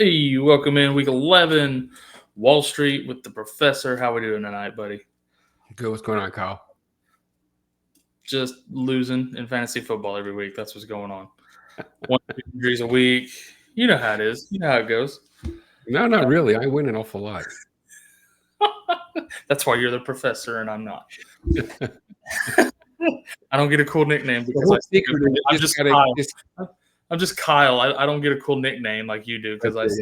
Hey, welcome in week 11, Wall Street with the professor. How we doing tonight, buddy? Good. What's going on, Kyle? Just losing in fantasy football every week. That's what's going on. 1 injuries a week. You know how it is. You know how it goes. No, not really. I win an awful lot. That's why you're the professor and I'm not. I don't get a cool nickname because I'm just Kyle. I'm just Kyle. I don't get a cool nickname like you do because that's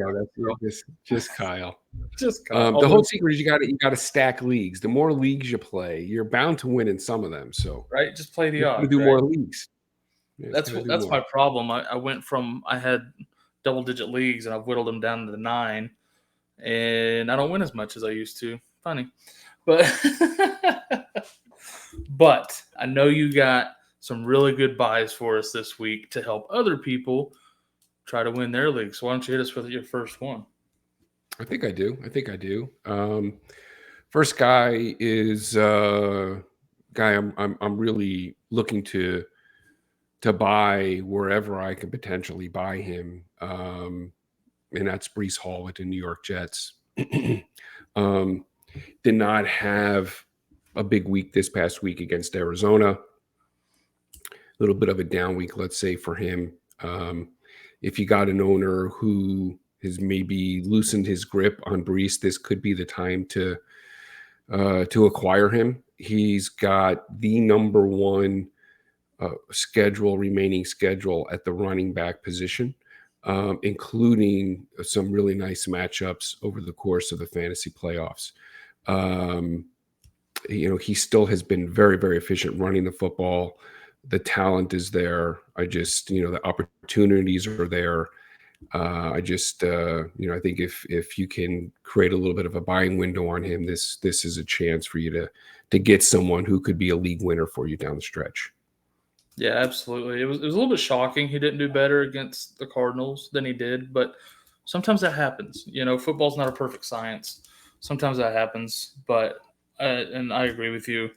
just Kyle. Just Kyle. The whole secret is you got to stack leagues. The more leagues you play, you're bound to win in some of them. So right, just play the odds. Do more leagues. Yeah, that's my problem. I had double-digit leagues and I've whittled them down to 9, and I don't win as much as I used to. Funny, but but I know you got some really good buys for us this week to help other people try to win their league. So why don't you hit us with your first one? I think I do. First guy is guy I'm really looking to buy wherever I can potentially buy him, and that's Breece Hall with the New York Jets. Did not have a big week this past week against Arizona. A little bit of a down week, let's say, for him. If you got an owner who has maybe loosened his grip on Breece, this could be the time to acquire him. He's got the number one remaining schedule at the running back position, including some really nice matchups over the course of the fantasy playoffs. He still has been very, very efficient running the football. The talent is there. The opportunities are there. I think if you can create a little bit of a buying window on him, this is a chance for you to get someone who could be a league winner for you down the stretch. Yeah, absolutely. It was a little bit shocking he didn't do better against the Cardinals than he did, but sometimes that happens. Football's not a perfect science. Sometimes that happens, but and I agree with you.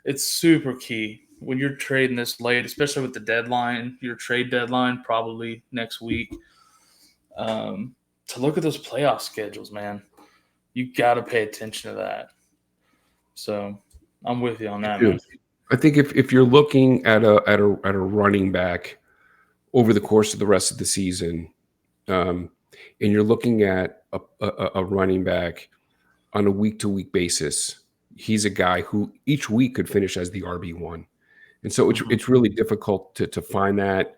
It's super key when you're trading this late, especially with the deadline, your trade deadline probably next week, to look at those playoff schedules, man. You got to pay attention to that. So I'm with you on that, man. I think if you're looking at a running back over the course of the rest of the season, and you're looking at a running back on a week-to-week basis, he's a guy who each week could finish as the RB1. And so it's really difficult to find that.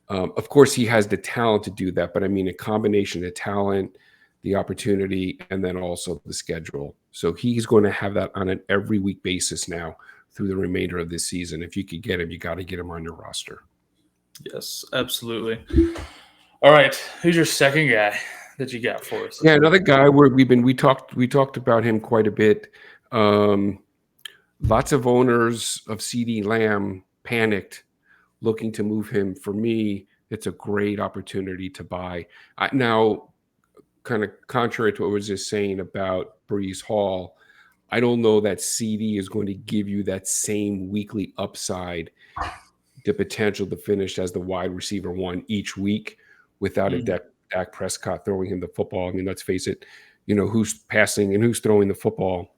Of course, he has the talent to do that, but I mean, a combination of talent, the opportunity, and then also the schedule. So he's going to have that on an every week basis now through the remainder of this season. If you could get him, you got to get him on your roster. Yes, absolutely. All right, who's your second guy that you got for us? Yeah, another guy where we talked about him quite a bit. Lots of owners of CeeDee Lamb panicked, looking to move him. For me, it's a great opportunity to buy. Now, kind of contrary to what I was just saying about Breece Hall, I don't know that CeeDee is going to give you that same weekly upside, the potential to finish as the wide receiver 1 each week without a Dak Prescott throwing him the football. I mean, let's face it, who's passing and who's throwing the football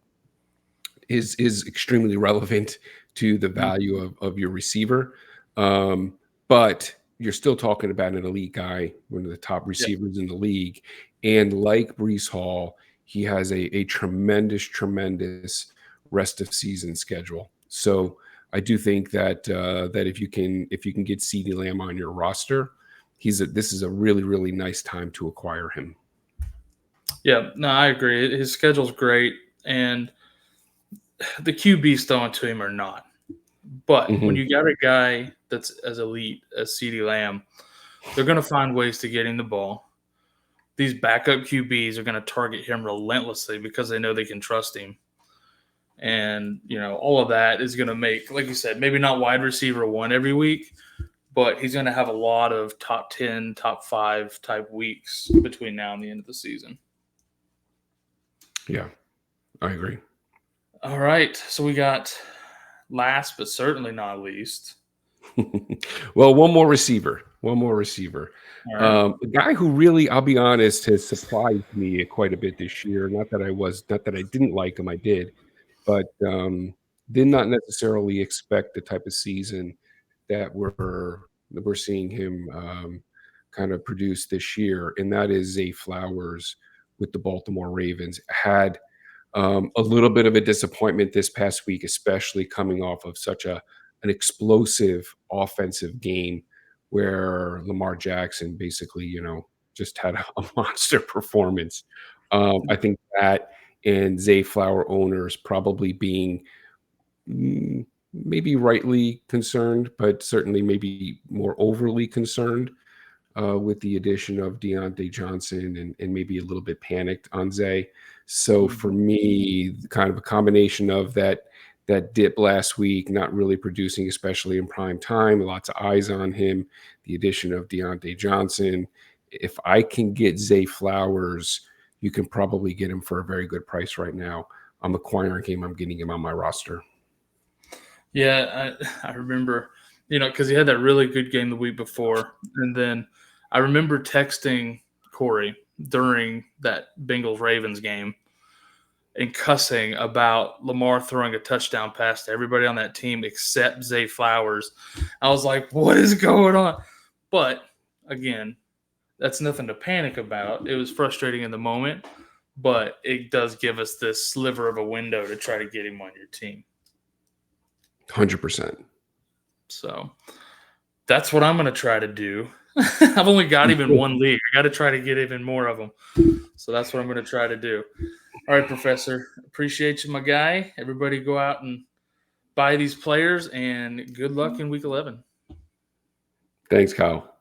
is extremely relevant to the value of your receiver. But you're still talking about an elite guy, one of the top receivers in the league. And like Breece Hall, he has a tremendous rest of season schedule. So I do think that if you can get CeeDee Lamb on your roster, this is a really, really nice time to acquire him. Yeah, no, I agree. His schedule's great, and the QBs throwing to him are not. But when you got a guy that's as elite as CeeDee Lamb, they're going to find ways to get him the ball. These backup QBs are going to target him relentlessly because they know they can trust him. And, all of that is going to make, like you said, maybe not wide receiver 1 every week, but he's going to have a lot of top 10, top 5 type weeks between now and the end of the season. Yeah, I agree. All right. So we got last but certainly not least. Well, one more receiver. One more receiver. All right. A guy who really, I'll be honest, has surprised me quite a bit this year. Not that I didn't like him, I did, but did not necessarily expect the type of season that we're seeing him kind of produce this year, and that is Zay Flowers with the Baltimore Ravens. Had a little bit of a disappointment this past week, especially coming off of such an explosive offensive game where Lamar Jackson basically, just had a monster performance. I think that and Zay Flower owners probably being maybe rightly concerned, but certainly maybe more overly concerned with the addition of Deontay Johnson and maybe a little bit panicked on Zay. So for Mhm. me, kind of a combination of that dip last week, not really producing, especially in prime time, lots of eyes on him, the addition of Deontay Johnson. If I can get Zay Flowers, you can probably get him for a very good price right now. I'm acquiring him. I'm getting him on my roster. Yeah, I remember, because he had that really good game the week before. And then I remember texting Corey during that Bengals Ravens game and cussing about Lamar throwing a touchdown pass to everybody on that team except Zay Flowers. I was like, what is going on? But again, that's nothing to panic about. It was frustrating in the moment, but it does give us this sliver of a window to try to get him on your team. 100%. So that's what I'm going to try to do. I've only got him in one league. I got to try to get even more of them. So that's what I'm going to try to do. All right, Professor. Appreciate you, my guy. Everybody go out and buy these players, and good luck in week 11. Thanks, Kyle.